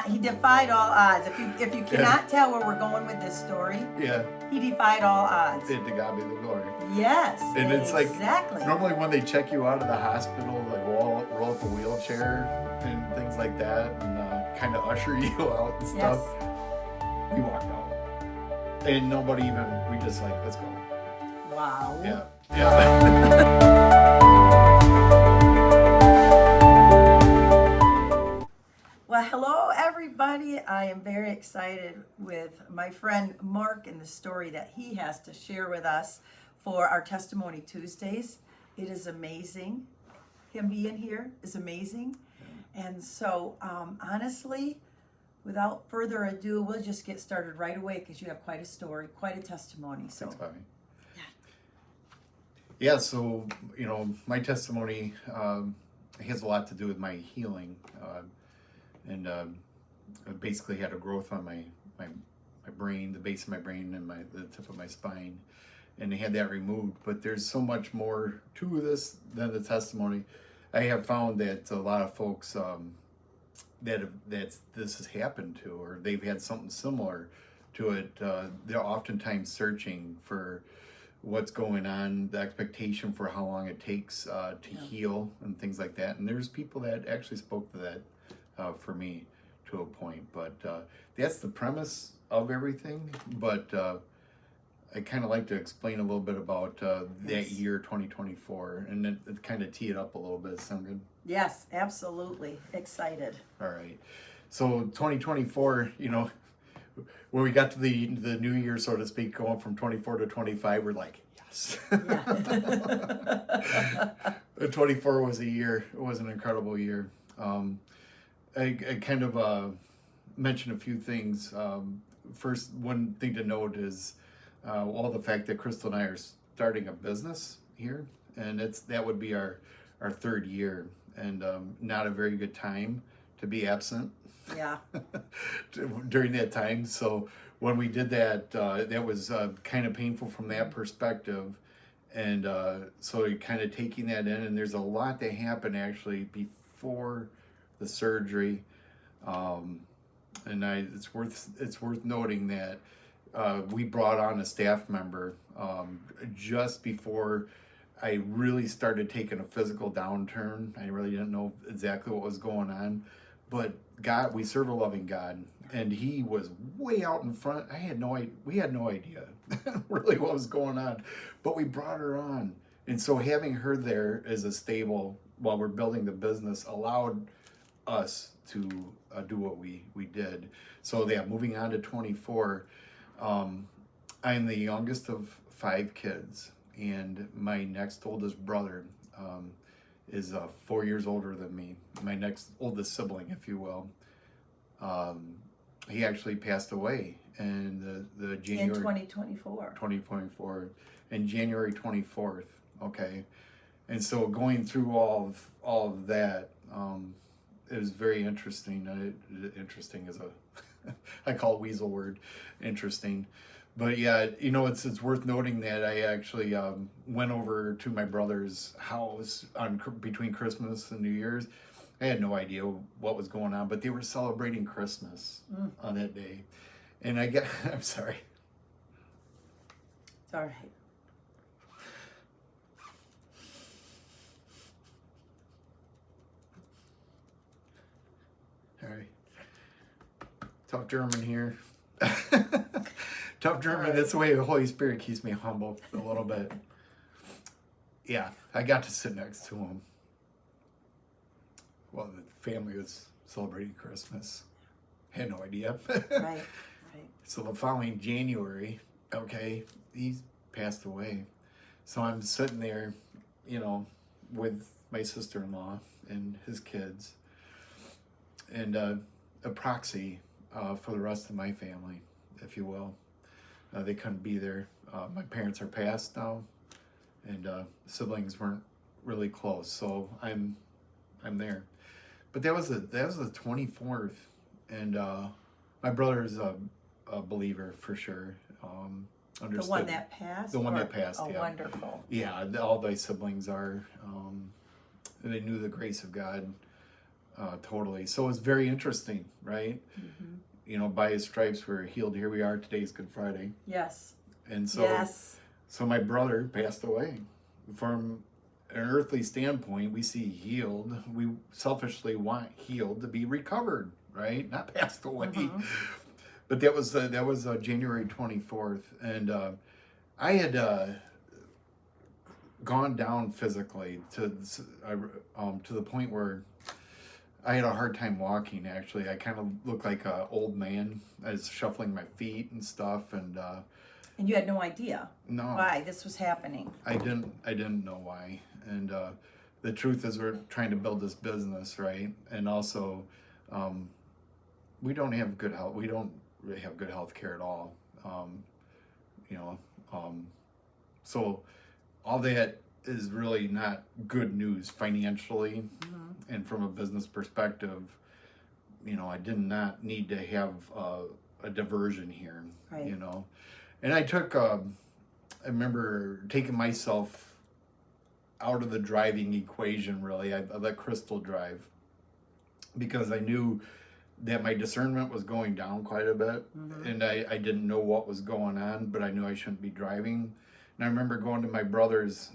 He defied all odds. If you cannot tell where we're going with this story, he defied all odds. And to God be the glory. Yes, and it's exactly. Like normally when they check you out of the hospital, they roll up a wheelchair and things like that, and kind of usher you out and stuff. Yes. We walked out, and nobody even. We just like, let's go. Wow. Yeah. Well, hello everybody. I am very excited with my friend Mark and the story that he has to share with us for our Testimony Tuesdays. It is amazing. Him being here is amazing. And so, honestly, without further ado, we'll just get started right away because you have quite a story, quite a testimony. So, thanks, Bobby. Yeah, so, my testimony has a lot to do with my healing. And I basically had a growth on my brain, the base of my brain, and the tip of my spine, and they had that removed. But there's so much more to this than the testimony. I have found that a lot of folks that this has happened to, or they've had something similar to it, they're oftentimes searching for what's going on, the expectation for how long it takes to heal and things like that. And there's people that actually spoke to that for me to a point, but that's the premise of everything. But I kind of like to explain a little bit about that year 2024, and then kind of tee it up a little bit. Sound good? Yes, absolutely. Excited. All right. So 2024, when we got to the new year, so to speak, going from 24 to 25, we're like, yes. Yeah. 24 was a year. It was an incredible year. I kind of mentioned a few things. First, one thing to note is all the fact that Crystal and I are starting a business here, and that would be our third year, and not a very good time to be absent. Yeah. During that time. So when we did that, that was kind of painful from that perspective, and so you're kind of taking that in, and there's a lot that happened actually before the surgery, and it's worth noting that we brought on a staff member just before I really started taking a physical downturn. I really didn't know exactly what was going on, but we serve a loving God, and He was way out in front. We had no idea really what was going on, but we brought her on, and so having her there as a stable while we're building the business allowed us to do what we did. So moving on to 24, I'm the youngest of 5 kids, and my next oldest brother is 4 years older than me, my next oldest sibling, if you will. He actually passed away in the January... In 2024. In January 24th, okay? And so going through all of that, it was very interesting. Interesting is I call it weasel word, interesting. But yeah, it's worth noting that I actually went over to my brother's house between Christmas and New Year's. I had no idea what was going on, but they were celebrating Christmas on that day. And I'm sorry. It's all right. All right. Tough German here. Tough German. That's the way the Holy Spirit keeps me humble a little bit. Yeah, I got to sit next to him while the family was celebrating Christmas. Had no idea. Right. So the following January, okay, he passed away. So I'm sitting there, with my sister-in-law and his kids, and a proxy for the rest of my family, if you will. They couldn't be there. My parents are passed now, and siblings weren't really close, so I'm there. But that was the 24th, and my brother is a believer for sure. Understood. The one that passed? The one that passed, oh, yeah. Wonderful. Yeah, all my siblings are. They knew the grace of God totally. So it's very interesting, right? You know, by his stripes we're healed. Here we are. Today's Good Friday. Yes. And so, Yes. so my brother passed away. From an earthly standpoint, we see healed. We selfishly want healed to be recovered, right? Not passed away. But that was January 24th, and I had gone down physically to the point where I had a hard time walking. Actually, I kind of looked like an old man. I was shuffling my feet and stuff, and you had no idea no, why this was happening. I didn't know why. And the truth is, we're trying to build this business, right? And also, we don't have good health. We don't really have good health care at all. So all that is really not good news financially, and from a business perspective. I did not need to have a diversion here. Right. And I took. I remember taking myself out of the driving equation. Really, I let Crystal drive because I knew that my discernment was going down quite a bit, and I didn't know what was going on, but I knew I shouldn't be driving. And I remember going to my brother's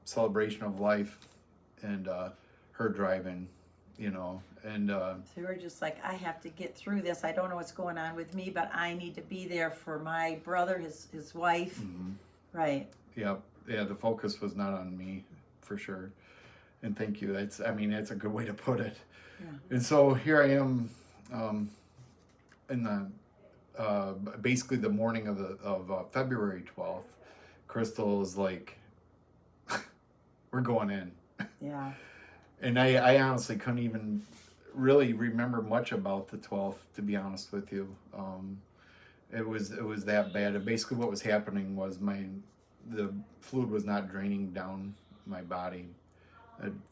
celebration of life, and her driving, and So you were just like, I have to get through this. I don't know what's going on with me, but I need to be there for my brother, his wife. Right. yeah, the focus was not on me, for sure. And thank you. That's a good way to put it. Yeah. And so here I am, in the basically the morning of February 12th. Crystal is like, we're going in. Yeah. And I honestly couldn't even really remember much about the 12th, to be honest with you. It was that bad. And basically what was happening was the fluid was not draining down my body,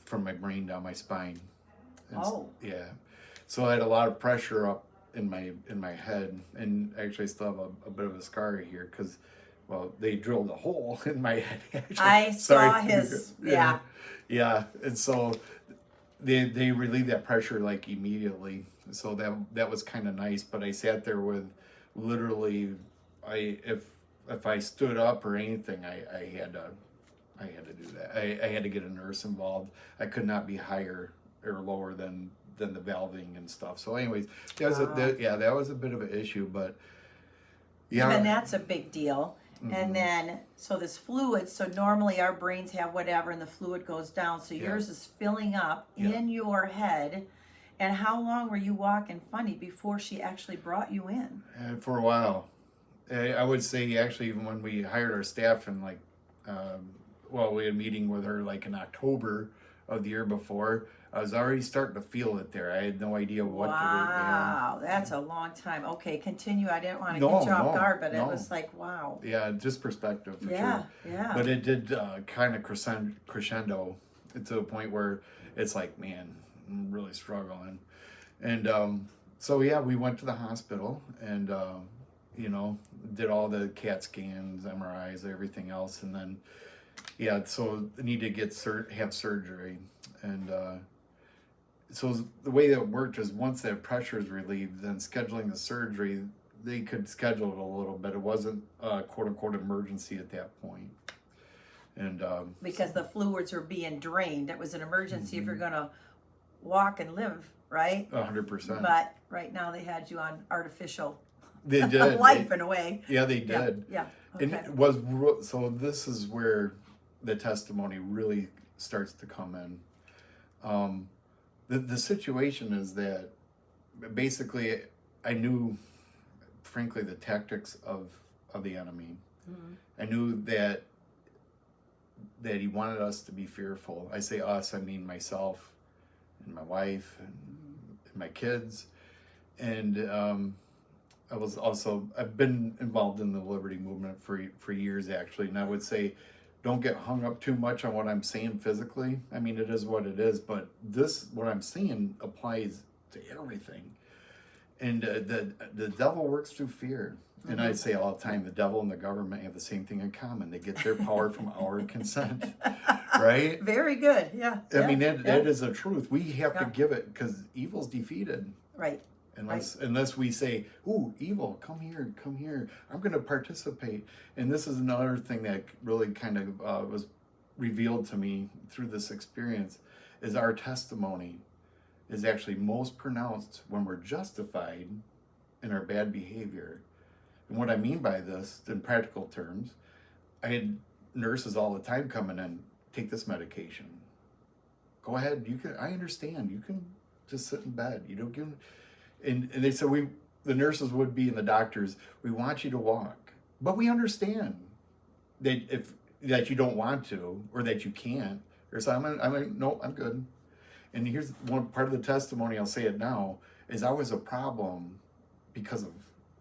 from my brain down my spine. And yeah. So I had a lot of pressure up in my head, and actually I still have a bit of a scar here because, well, they drilled a hole in my head. Actually. I saw his, yeah. Yeah, and so they relieved that pressure like immediately. So that was kind of nice. But I sat there with literally, if I stood up or anything, I had to do that. I had to get a nurse involved. I could not be higher or lower than the valving and stuff. So anyways, that was a bit of an issue, but yeah. Even that's a big deal. And then, so this fluid, so normally our brains have whatever and the fluid goes down. So yours is filling up in your head. And how long were you walking funny before she actually brought you in? For a while. I would say actually even when we hired our staff and we had a meeting with her like in October of the year before, I was already starting to feel it there. I had no idea what to do. Wow, that's a long time. Okay, continue. I didn't want to get you off guard, but it was like, wow. Yeah, just perspective for sure. Yeah. But it did kind of crescendo to a point where it's like, man, I'm really struggling. And so we went to the hospital and did all the CAT scans, MRIs, everything else, and then so I need to have surgery. And so the way that worked is once that pressure is relieved, then scheduling the surgery, they could schedule it a little bit. It wasn't a quote unquote emergency at that point. And because the fluids were being drained, it was an emergency if you're gonna walk and live, right? 100%. But right now they had you on artificial they did life in a way. Yeah, they did. Yeah. Okay. And it was so. This is where the testimony really starts to come in. The situation is that basically I knew, frankly, the tactics of the enemy. I knew that he wanted us to be fearful. I say us, I mean myself and my wife and my kids. And I've been involved in the Liberty Movement for years, actually. And I would say, don't get hung up too much on what I'm saying physically. I mean, it is what it is, but what I'm saying applies to everything. And the devil works through fear. And I say all the time, the devil and the government have the same thing in common. They get their power from our consent. right? Very good. Yeah. I yeah, mean, that yeah. is a truth. We have to Yeah. give it because evil's defeated. Right. Unless we say, "Ooh, evil, come here, come here. I'm going to participate." And this is another thing that really kind of was revealed to me through this experience, is our testimony is actually most pronounced when we're justified in our bad behavior. And what I mean by this, in practical terms, I had nurses all the time coming in, take this medication. Go ahead, you can. I understand. You can just sit in bed. You don't give. And they said the nurses would be and the doctors, we want you to walk, but we understand that you don't want to or that you can't. Or so I'm like, no, I'm good. And here's one part of the testimony. I'll say it now: is I was a problem because of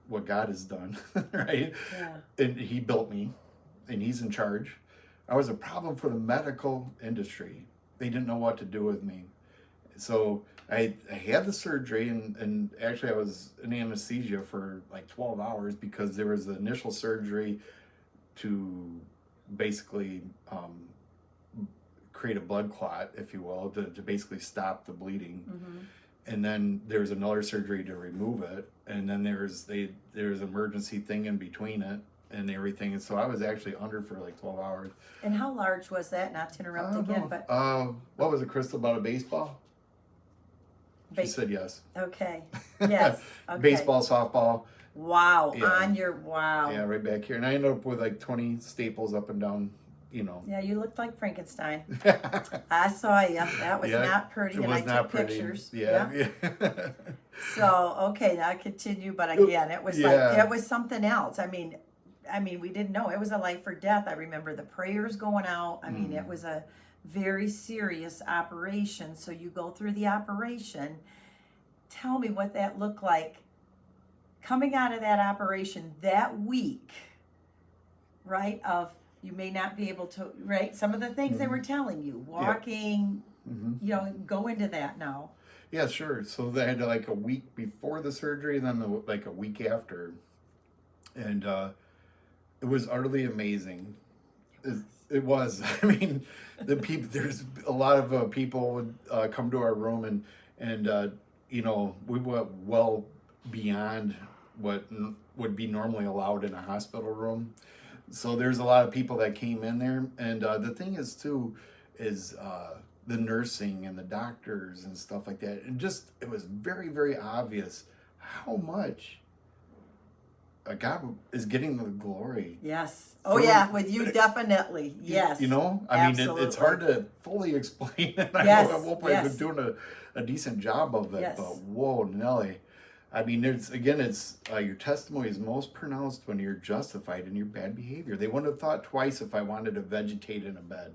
what God has done, right? Yeah. And He built me, and He's in charge. I was a problem for the medical industry. They didn't know what to do with me, so I had the surgery, and actually I was in anesthesia for like 12 hours because there was the initial surgery to basically create a blood clot, if you will, to basically stop the bleeding. Mm-hmm. And then there was another surgery to remove it, and then there was emergency thing in between it and everything. And so I was actually under for like 12 hours. And how large was that? Not to interrupt again, but what was it, Crystal, about a baseball? She said yes. Okay. Yes. Okay. Baseball, softball. Wow. Yeah. Wow. Yeah, right back here. And I ended up with like 20 staples up and down, Yeah, you looked like Frankenstein. I saw you. That was not pretty, and I took pictures. Yeah. So, okay, now continue, but again, it was like, it was something else. I mean, we didn't know. It was a life or death. I remember the prayers going out. I mean, it was a very serious operation. So you go through the operation. Tell me what that looked like coming out of that operation that week, right? Of you may not be able to, right? Some of the things they were telling you, walking, go into that now. Yeah, sure. So they had like a week before the surgery, and then like a week after. And it was utterly amazing. It was. I mean, there's a lot of people would come to our room, and we went well beyond what would be normally allowed in a hospital room. So there's a lot of people that came in there, and the thing is too, is the nursing and the doctors and stuff like that. And it was very, very obvious how much God is getting the glory. Yes. Oh yeah, with you definitely. Yes. I mean, it's hard to fully explain it. I know at one point I've been doing a decent job of it, but whoa, Nelly. I mean, it's your testimony is most pronounced when you're justified in your bad behavior. They wouldn't have thought twice if I wanted to vegetate in a bed,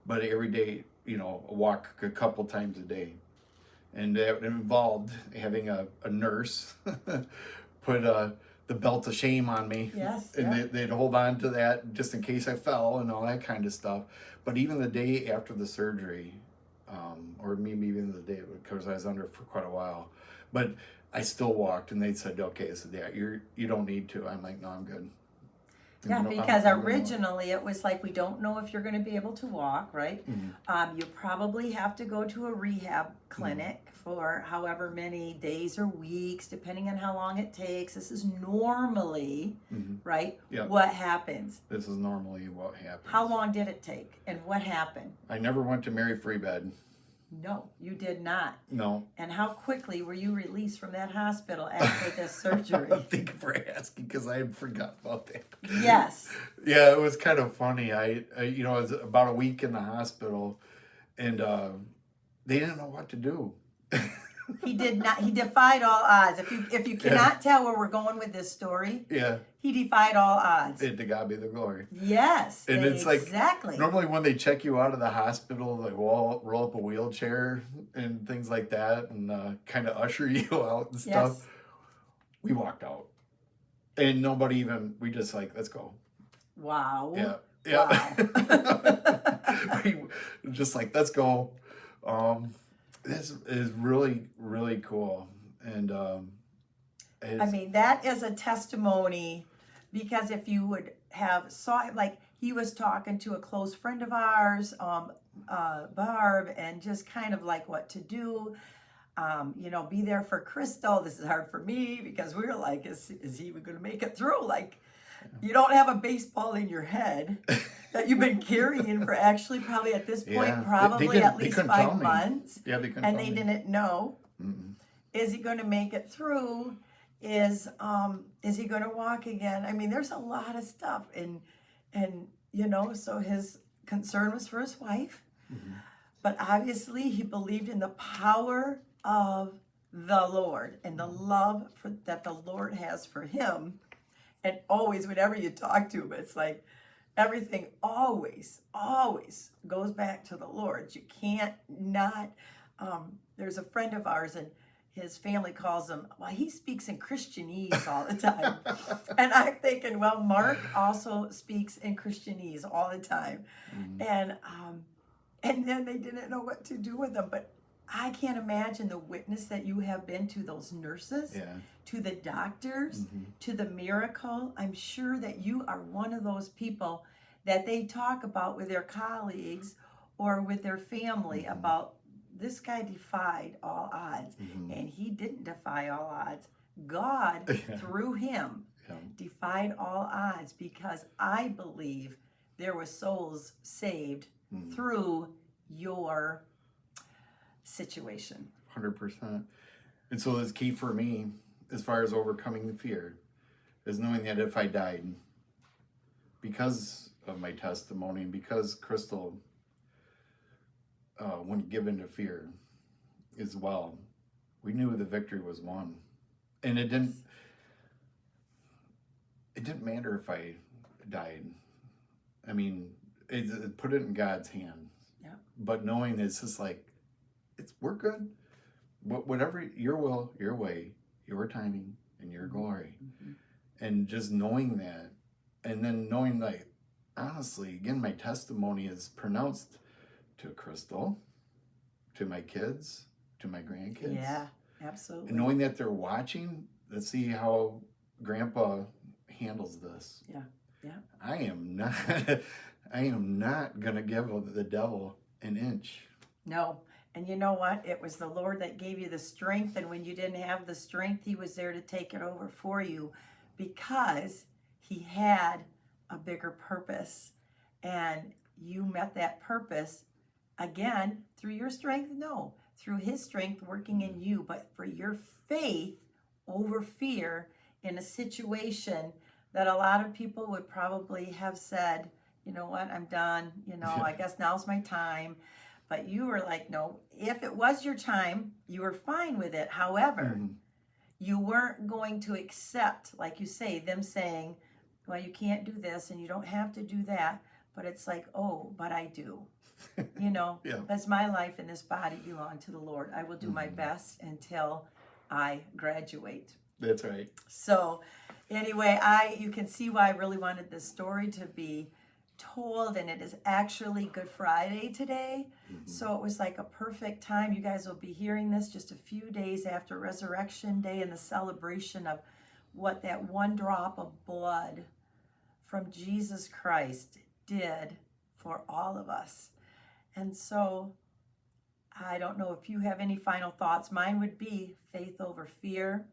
but every day, walk a couple times a day, and it involved having a nurse put the belt of shame on me. Yes. And they'd hold on to that just in case I fell and all that kind of stuff. But even the day after the surgery, or maybe even the day, because I was under for quite a while, but I still walked, and they said, okay, so you don't need to. I'm like, no, I'm good. Yeah, because originally it was like, we don't know if you're going to be able to walk, right? Mm-hmm. You probably have to go to a rehab clinic for however many days or weeks, depending on how long it takes. This is normally, right? Yep. What happens? This is normally what happens. How long did it take, and what happened? I never went to Mary Free Bed. No, you did not. No. And how quickly were you released from that hospital after this surgery? Thank you for asking, because I had forgot about that. Yes. Yeah, it was kind of funny. I was about a week in the hospital, and they didn't know what to do. He did not. He defied all odds. If you cannot tell where we're going with this story, he defied all odds. To God be the glory. Yes, and it's exactly. Like normally when they check you out of the hospital, they roll up a wheelchair and things like that, and kind of usher you out and stuff. Yes. We walked out, and nobody even. We just like, let's go. Wow. Yeah. Wow. We just like, let's go. This is really, really cool. And I mean, that is a testimony, because if you would have saw, like, he was talking to a close friend of ours, Barb, and just kind of like what to do. Be there for Crystal. This is hard for me because we were like, is he even going to make it through? Like, you don't have a baseball in your head that you've been carrying for actually probably at this point, Yeah. probably at least couldn't tell 5 me. months. Yeah, they couldn't And tell they me. didn't know. Mm-mm. Is he going to make it through? Is he going to walk again? I mean, there's a lot of stuff, and so his concern was for his wife, but obviously he believed in the power of the Lord and the love that the Lord has for him. And always, whenever you talk to him, it's like everything always goes back to the Lord. You can't not. There's a friend of ours, and his family calls him, well, he speaks in Christianese all the time. And I'm thinking, well, Mark also speaks in Christianese all the time. And then they didn't know what to do with him. But I can't imagine the witness that you have been to those nurses, to the doctors, to the miracle. I'm sure that you are one of those people that they talk about with their colleagues or with their family about, this guy defied all odds. And he didn't defy all odds. God, through him, defied all odds, because I believe there were souls saved through your situation. 100%. And so the key for me, as far as overcoming the fear, is knowing that if I died, because of my testimony, and because Crystal wouldn't give in to fear as well, we knew the victory was won. And it didn't matter if I died. I mean, it put it in God's hands. Yeah. But knowing that it's just like, we're good. Whatever your will, your way, your timing, and your glory. And just knowing that, and then knowing, like, honestly, again, my testimony is pronounced to Crystal, to my kids, to my grandkids. Yeah, absolutely. And knowing that they're watching, let's see how Grandpa handles this. Yeah. I am not gonna give the devil an inch. No. And you know what? It was the Lord that gave you the strength. And when you didn't have the strength, he was there to take it over for you, because he had a bigger purpose. And you met that purpose, again, through your strength? No, through his strength working in you, but for your faith over fear in a situation that a lot of people would probably have said, you know what, I'm done. I guess now's my time. But you were like, no, if it was your time, you were fine with it. However, you weren't going to accept, like you say, them saying, well, you can't do this and you don't have to do that. But it's like, oh, but I do. That's my life, and this body belong to the Lord. I will do my best until I graduate. That's right. So anyway, you can see why I really wanted this story to be told, and it is actually Good Friday today. So it was like a perfect time. You guys will be hearing this just a few days after Resurrection Day and the celebration of what that one drop of blood from Jesus Christ did for all of us. And so I don't know if you have any final thoughts. Mine would be faith over fear,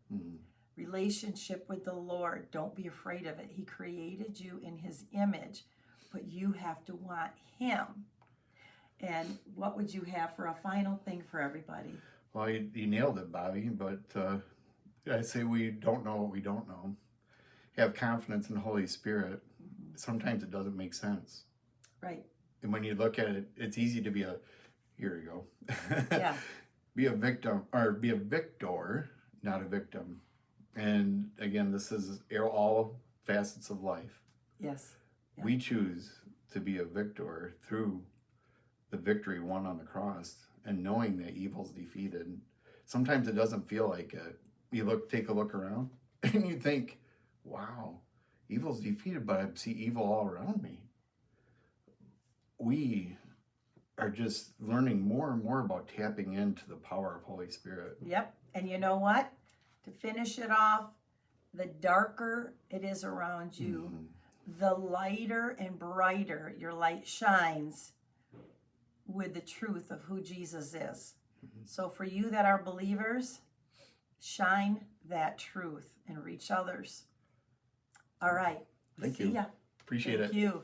relationship with the Lord. Don't be afraid of it. He created you in his image, but you have to want him. And what would you have for a final thing for everybody? Well, you nailed it, Bobby, but I say we don't know what we don't know. Have confidence in the Holy Spirit. Sometimes it doesn't make sense. Right. And when you look at it, it's easy to be here you go. Yeah. Be a victim, or be a victor, not a victim. And again, this is all facets of life. Yes. Yeah. We choose to be a victor through the victory won on the cross, and knowing that evil's defeated. Sometimes it doesn't feel like it. You take a look around and you think, wow, evil's defeated, but I see evil all around me. We are just learning more and more about tapping into the power of Holy Spirit. Yep. And you know what? To finish it off, the darker it is around you, the lighter and brighter your light shines with the truth of who Jesus is. So for you that are believers, shine that truth and reach others. All right. Thank See you. ya. Appreciate it. Thank you.